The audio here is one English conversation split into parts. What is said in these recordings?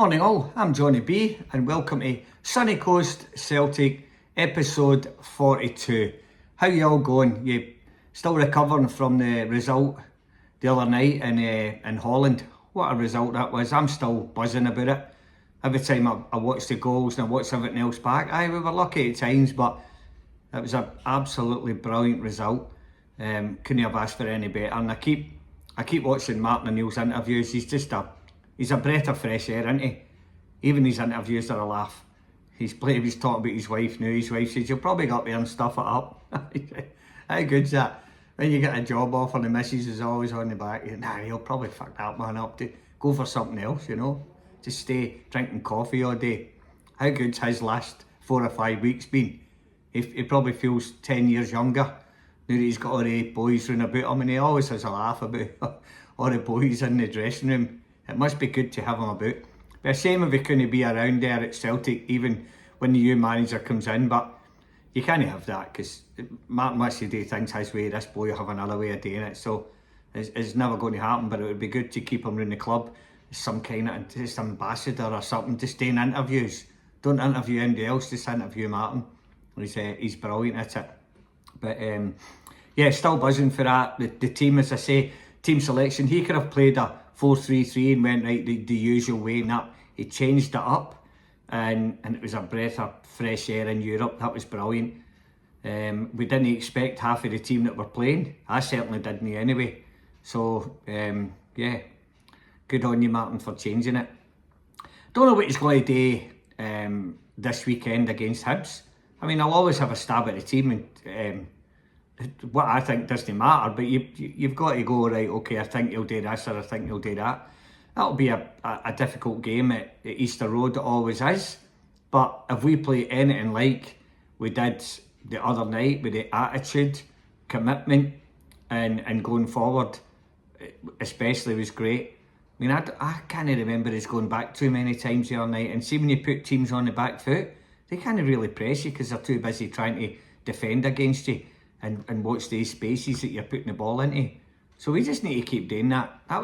Morning all, I'm Johnny B and welcome to Sunny Coast Celtic episode 42. How you all going? You still recovering from the result the other night in Holland? What a result that was. I'm still buzzing about it. Every time I watch the goals and I watch everything else back, we were lucky at times, but it was an absolutely brilliant result. Couldn't have asked for any better, and I keep watching Martin O'Neill's interviews. He's a breath of fresh air, isn't he? Even his interviews are a laugh. He's talking about his wife now. His wife says, "You'll probably got there and stuff it up." How good's that? When you get a job offer, the missus is always on the back. He'll probably fuck that man up to go for something else, Just stay drinking coffee all day. How good's his last 4 or 5 weeks been? He probably feels 10 years younger now that he's got all the boys round about him, and he always has a laugh about all the boys in the dressing room. It must be good to have him about. But a shame if he couldn't be around there at Celtic even when the new manager comes in, but you can't have that because Martin wants to do things his way. This boy will have another way of doing it, so it's never going to happen. But it would be good to keep him around the club as some kind of just ambassador or something, just doing interviews. Don't interview anybody else, just interview Martin. He's brilliant at it. But still buzzing for that. The team, as I say, team selection, he could have played a 4-3-3 and went right the usual way, and that he changed it up, and it was a breath of fresh air in Europe. That was brilliant. We didn't expect half of the team that were playing. I certainly didn't anyway. So good on you, Martin, for changing it. Don't know what he's going to do this weekend against Hibs. I mean, I'll always have a stab at the team, and what I think doesn't matter, but you've got to go, right, okay, I think he'll do this or I think he'll do that. That'll be a difficult game at Easter Road, it always is. But if we play anything like we did the other night with the attitude, commitment and going forward, especially, was great. I mean, I can't remember us going back too many times the other night, and see when you put teams on the back foot, they can't really press you because they're too busy trying to defend against you and watch these spaces that you're putting the ball into. So we just need to keep doing that. That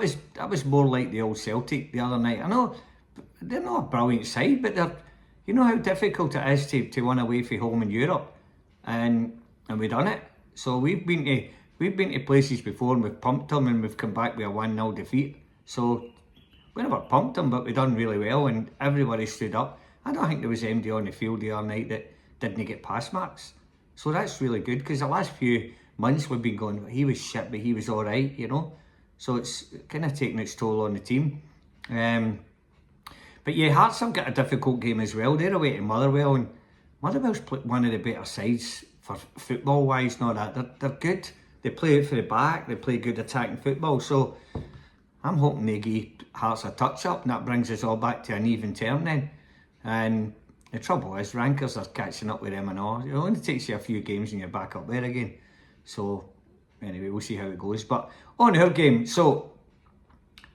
was more like the old Celtic the other night. I know they're not a brilliant side, but you know how difficult it is to win away from home in Europe, and we've done it. So we've been to places before and we've pumped them, and we've come back with a 1-0 defeat. So we never pumped them, but we've done really well, and everybody stood up. I don't think there was anybody on the field the other night that didn't get pass marks. So that's really good, because the last few months we've been going, he was shit, but he was all right, So it's kind of taking its toll on the team. But yeah, Hearts have got a difficult game as well. They're away to Motherwell, and Motherwell's one of the better sides for football-wise. Not that they're good. They play it for the back. They play good attacking football. So I'm hoping they give Hearts a touch-up, and that brings us all back to an even term then. And the trouble is, rankers are catching up with them and all. It only takes you a few games and you're back up there again. So anyway, we'll see how it goes. But on our game, so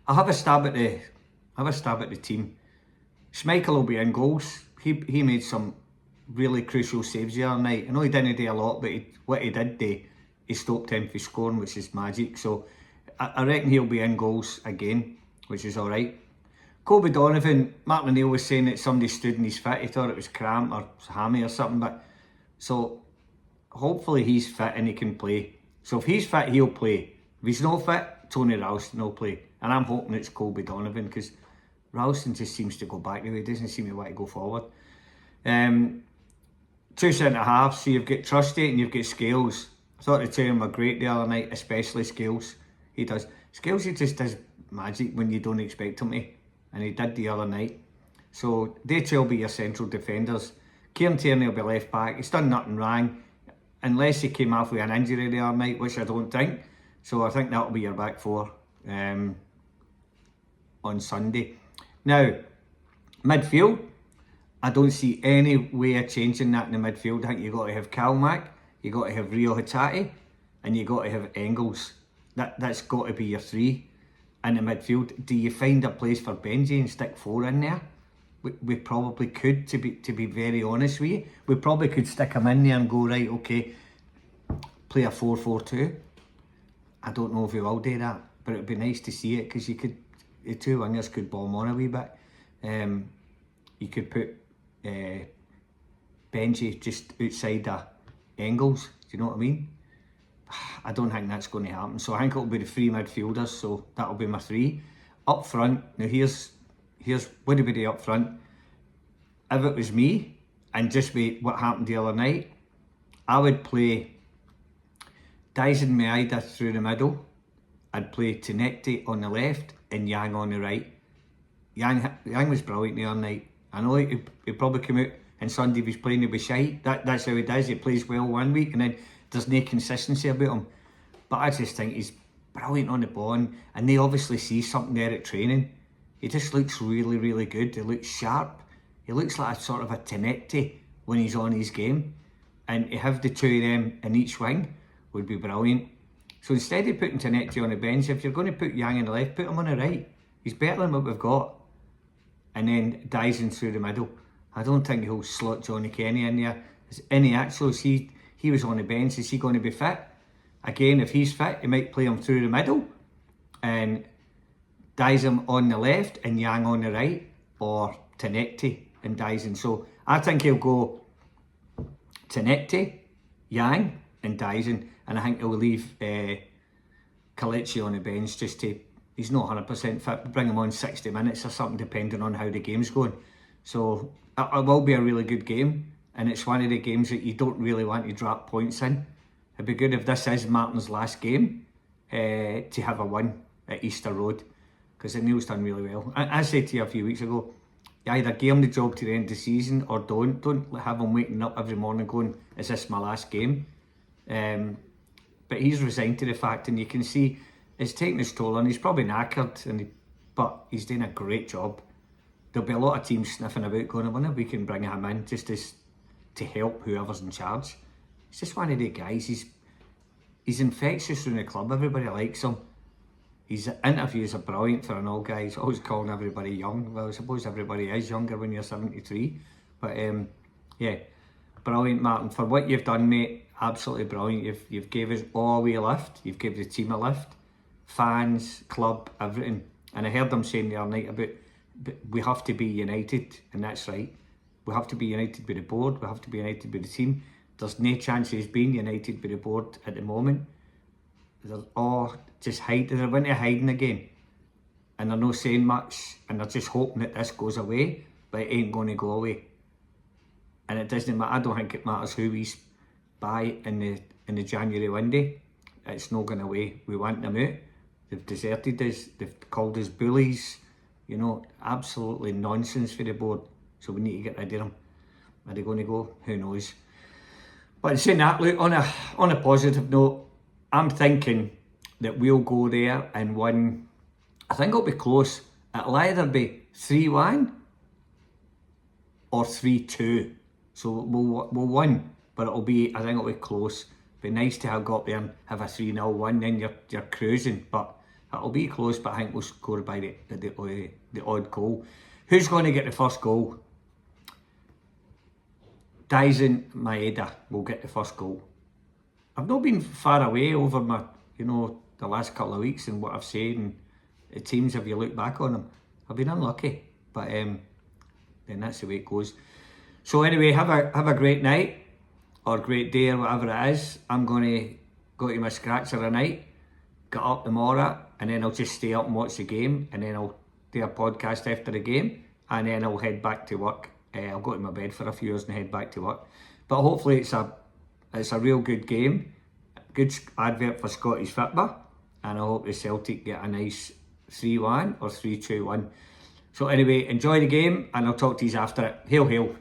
I have a stab at the team. Schmeichel will be in goals. He made some really crucial saves the other night. I know he didn't do a lot, but what he did do, he stopped him from scoring, which is magic. So I reckon he'll be in goals again, which is all right. Kobe Donovan, Martin O'Neill was saying that somebody stood in his foot. He thought it was cramp or hammy or something. But so hopefully he's fit and he can play. So if he's fit, he'll play. If he's not fit, Tony Ralston will play. And I'm hoping it's Kobe Donovan, because Ralston just seems to go back the way. He doesn't seem to want to go forward. Two centre halves. So you've got Trusty and you've got Scales. I thought the two of them were great the other night, especially Scales. He just does magic when you don't expect him to. And he did the other night. So they two will be your central defenders. Kieran Tierney will be left back. He's done nothing wrong, unless he came off with an injury the other night, which I don't think. So I think that'll be your back four on Sunday. Now, midfield, I don't see any way of changing that in the midfield. I think you've got to have Kalmack, you've got to have Rio Hatate, and you've got to have Engels. That's got to be your three in the midfield. Do you find a place for Benji and stick four in there? We probably could, to be very honest with you. We probably could stick him in there and go, right, okay, play a 4-4-2. I don't know if we will do that, but it would be nice to see it, because the two wingers could bomb on a wee bit. You could put Benji just outside the Engels. Do you know what I mean? I don't think that's going to happen. So I think it'll be the three midfielders. So that'll be my three. Up front, now here's what would be up front. If it was me, and just with what happened the other night, I would play Dyson Maeda through the middle. I'd play Tenecti on the left and Yang on the right. Yang was brilliant the other night. I know he probably came out and Sunday was playing, he was shite. That's how he does. He plays well one week and then there's no consistency about him. But I just think he's brilliant on the ball, and they obviously see something there at training. He just looks really, really good. He looks sharp. He looks like a sort of a Tenecti when he's on his game. And to have the two of them in each wing would be brilliant. So instead of putting Tenecti on the bench, if you're going to put Yang on the left, put him on the right. He's better than what we've got. And then Dyson through the middle. I don't think he'll slot Johnny Kenny in there. Any actuals, he was on the bench. Is he going to be fit? Again, if he's fit, he might play him through the middle and Dyson on the left and Yang on the right, or Tenecti and Dyson. So I think he'll go Tenecti, Yang and Dyson, and I think he'll leave Kelechi on the bench just to, he's not 100% fit, bring him on 60 minutes or something depending on how the game's going. So it will be a really good game, and it's one of the games that you don't really want to drop points in. It'd be good if this is Martin's last game to have a win at Easter Road, because Neil's done really well. I said to you a few weeks ago, you either give him the job to the end of the season or don't have him waking up every morning going, is this my last game? But he's resigned to the fact, and you can see it's taking his toll on. He's probably knackered, but he's doing a great job. There'll be a lot of teams sniffing about going, I wonder if we can bring him in just to help whoever's in charge. He's just one of the guys. He's infectious in the club. Everybody likes him. His interviews are brilliant for an old guy. He's always calling everybody young. Well, I suppose everybody is younger when you're 73. But yeah, brilliant, Martin. For what you've done, mate, absolutely brilliant. You've gave us all a lift. You've given the team a lift. Fans, club, everything. And I heard them saying the other night about we have to be united, and that's right. We have to be united with the board. We have to be united with the team. There's no chance of being united with the board at the moment. They're all just hiding. They're into hiding again. And they're not saying much. And they're just hoping that this goes away. But it ain't going to go away. And it doesn't matter. I don't think it matters who we buy in the January window. It's not going away. We want them out. They've deserted us. They've called us bullies. You know, absolutely nonsense for the board. So we need to get rid of them. Are they going to go? Who knows? But saying that, look, on a positive note, I'm thinking that we'll go there and win. I think it'll be close. It'll either be 3-1 or 3-2. So we'll win, but I think it'll be close. Be nice to have got there and have a 3-0 win, then you're cruising. But it'll be close, but I think we'll score by the odd goal. Who's going to get the first goal? Dyson Maeda will get the first goal. I've not been far away over my, the last couple of weeks and what I've said and the teams, if you look back on them. I've been unlucky, but then that's the way it goes. So anyway, have a great night or great day or whatever it is. I'm going to go to my scratcher tonight, get up tomorrow, and then I'll just stay up and watch the game, and then I'll do a podcast after the game, and then I'll head back to work. I'll go to my bed for a few hours and head back to work. But hopefully it's a real good game, good advert for Scottish football, and I hope the Celtic get a nice 3-1 or 3-2 win. So anyway, enjoy the game, and I'll talk to you after it. Hail, hail.